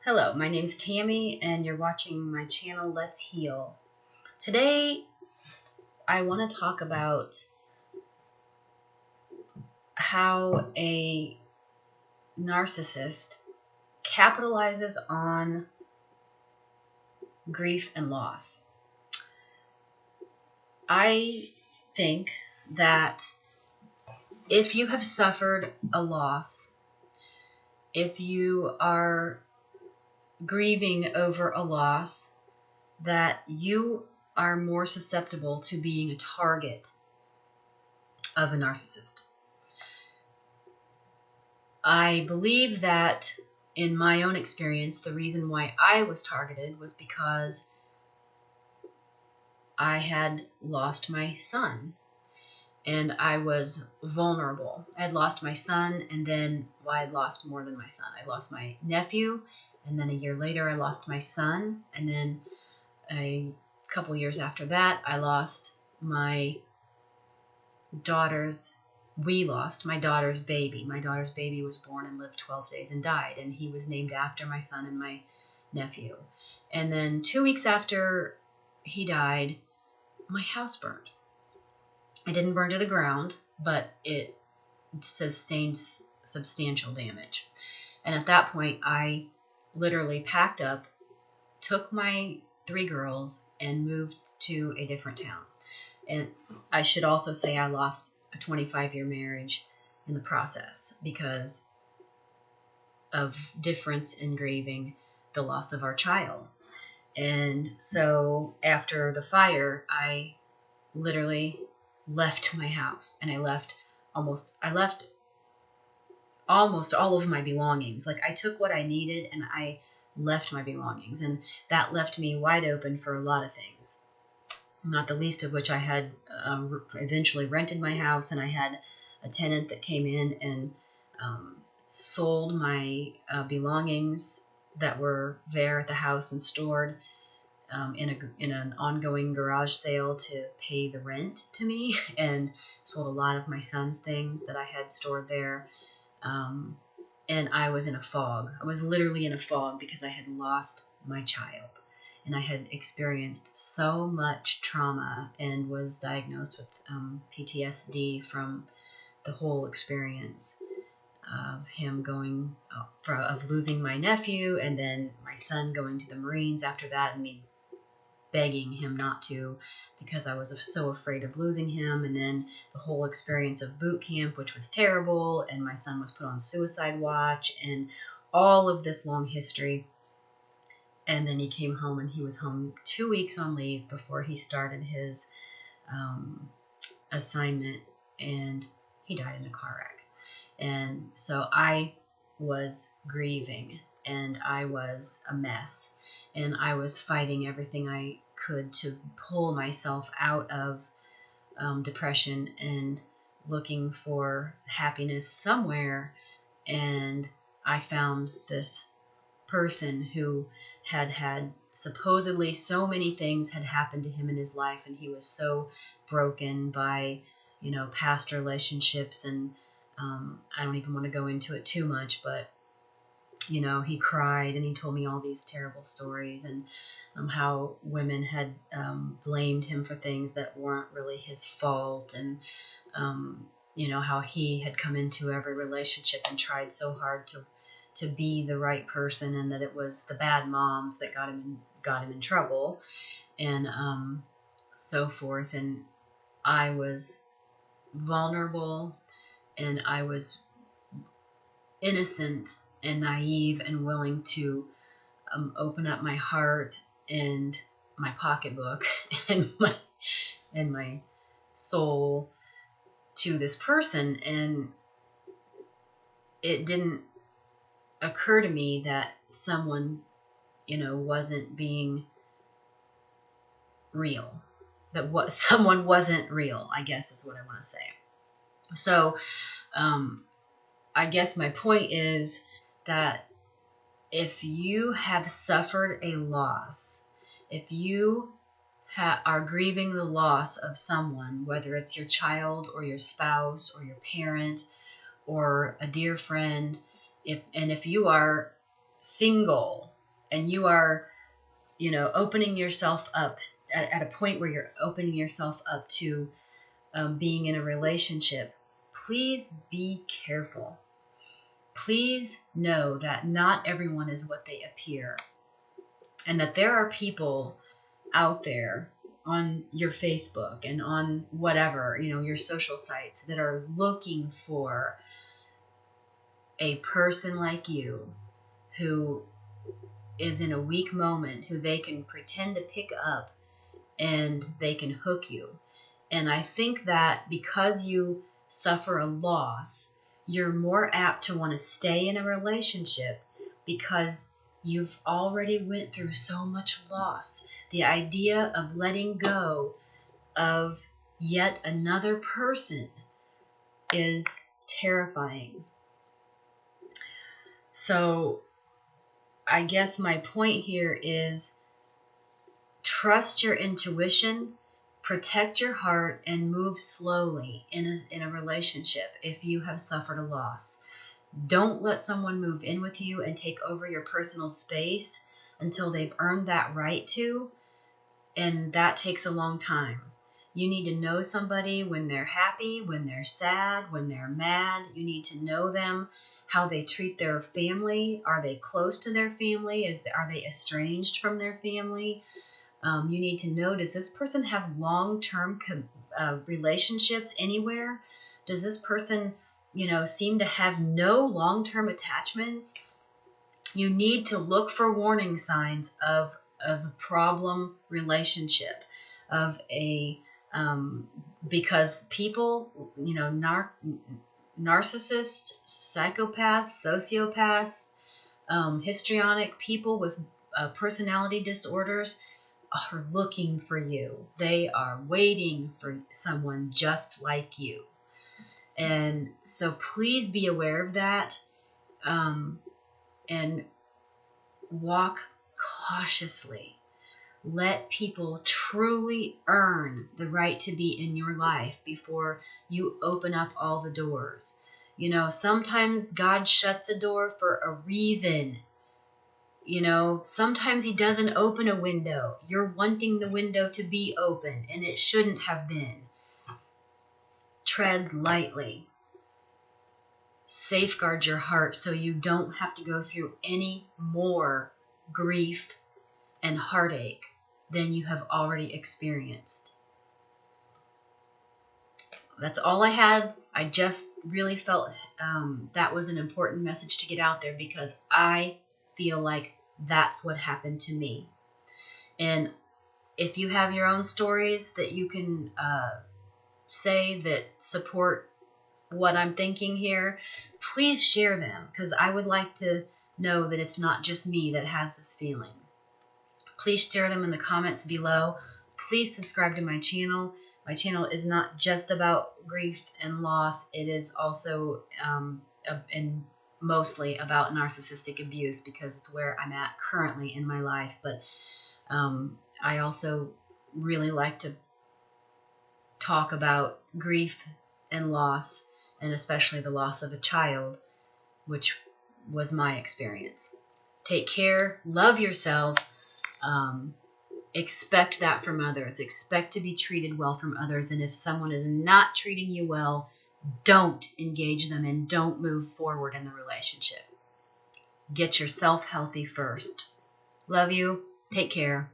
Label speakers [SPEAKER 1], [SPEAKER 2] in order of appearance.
[SPEAKER 1] Hello, my name's Tammy and you're watching my channel Let's Heal. Today I want to talk about how a narcissist capitalizes on grief and loss. I think that if you have suffered a loss, if you are grieving over a loss, that you are more susceptible to being a target of a narcissist. I believe that in my own experience, the reason why I was targeted was because I had lost my son and I was vulnerable. I had lost my son, and then I had lost more than my son. I lost my nephew, and then a year later I lost my son, and then a couple years after that I lost my daughter's we lost my daughter's baby. My daughter's baby was born and lived 12 days and died, and he was named after my son and my nephew. And then 2 weeks after he died, my house burned. It didn't burn to the ground, but it sustained substantial damage. And at that point, I literally packed up, took my 3 girls, and moved to a different town. And I should also say I lost a 25-year marriage in the process because of difference in grieving the loss of our child. And so after the fire, I literally left my house, and I left almost all of my belongings. Like, I took what I needed and I left my belongings, and that left me wide open for a lot of things. Not the least of which I had eventually rented my house, and I had a tenant that came in and sold my belongings that were there at the house and stored in an ongoing garage sale to pay the rent to me, and sold a lot of my son's things that I had stored there. And I was in a fog. I was literally in a fog because I had lost my child. And I had experienced so much trauma and was diagnosed with PTSD from the whole experience of him of losing my nephew, and then my son going to the Marines after that, and me begging him not to because I was so afraid of losing him, and then the whole experience of boot camp, which was terrible, and my son was put on suicide watch, and all of this long history. And then he came home, and he was home 2 weeks on leave before he started his assignment, and he died in a car wreck. And so I was grieving, and I was a mess, and I was fighting everything I could to pull myself out of depression and looking for happiness somewhere. And I found this person who had supposedly so many things had happened to him in his life, and he was so broken by past relationships, and I don't even want to go into it too much, but he cried and he told me all these terrible stories, and how women had blamed him for things that weren't really his fault, and how he had come into every relationship and tried so hard to be the right person, and that it was the bad moms that got him in trouble, and so forth. And I was vulnerable, and I was innocent and naive and willing to open up my heart and my pocketbook and my soul to this person, and it didn't occur to me that someone wasn't being real, that someone wasn't real, I guess is what I want to say. So I guess my point is that if you have suffered a loss, if you are grieving the loss of someone, whether it's your child or your spouse or your parent or a dear friend, if you are single and you are, opening yourself up at a point where you're opening yourself up to being in a relationship, please be careful. Please know that not everyone is what they appear, and that there are people out there on your Facebook and on whatever, your social sites, that are looking for a person like you who is in a weak moment, who they can pretend to pick up and they can hook you. And I think that because you suffer a loss, you're more apt to want to stay in a relationship because you've already went through so much loss. The idea of letting go of yet another person is terrifying. So I guess my point here is trust your intuition, protect your heart, and move slowly in a relationship if you have suffered a loss. Don't let someone move in with you and take over your personal space until they've earned that right to, and that takes a long time. You need to know somebody when they're happy, when they're sad, when they're mad. You need to know them, how they treat their family. Are they close to their family? Are they estranged from their family? You need to know, does this person have long-term relationships anywhere? Does this person, seem to have no long-term attachments? You need to look for warning signs of a problem relationship, of a because people, narcissists, psychopaths, sociopaths, histrionic people with personality disorders are looking for you. They are waiting for someone just like you. And so please be aware of that, and walk cautiously. Let people truly earn the right to be in your life before you open up all the doors. Sometimes God shuts a door for a reason. Sometimes he doesn't open a window. You're wanting the window to be open, and it shouldn't have been. Tread lightly. Safeguard your heart so you don't have to go through any more grief and heartache than you have already experienced. That's all I had. I just really felt that was an important message to get out there, because I feel like that's what happened to me. And if you have your own stories that you can say that support what I'm thinking here, please share them, because I would like to know that it's not just me that has this feeling. Please share them in the comments below. Please subscribe to my channel. My channel is not just about grief and loss. It is also and mostly about narcissistic abuse, because it's where I'm at currently in my life. But I also really like to talk about grief and loss, and especially the loss of a child, which was my experience. Take care. Love yourself. Expect that from others. Expect to be treated well from others. And if someone is not treating you well, don't engage them and don't move forward in the relationship. Get yourself healthy first. Love you. Take care.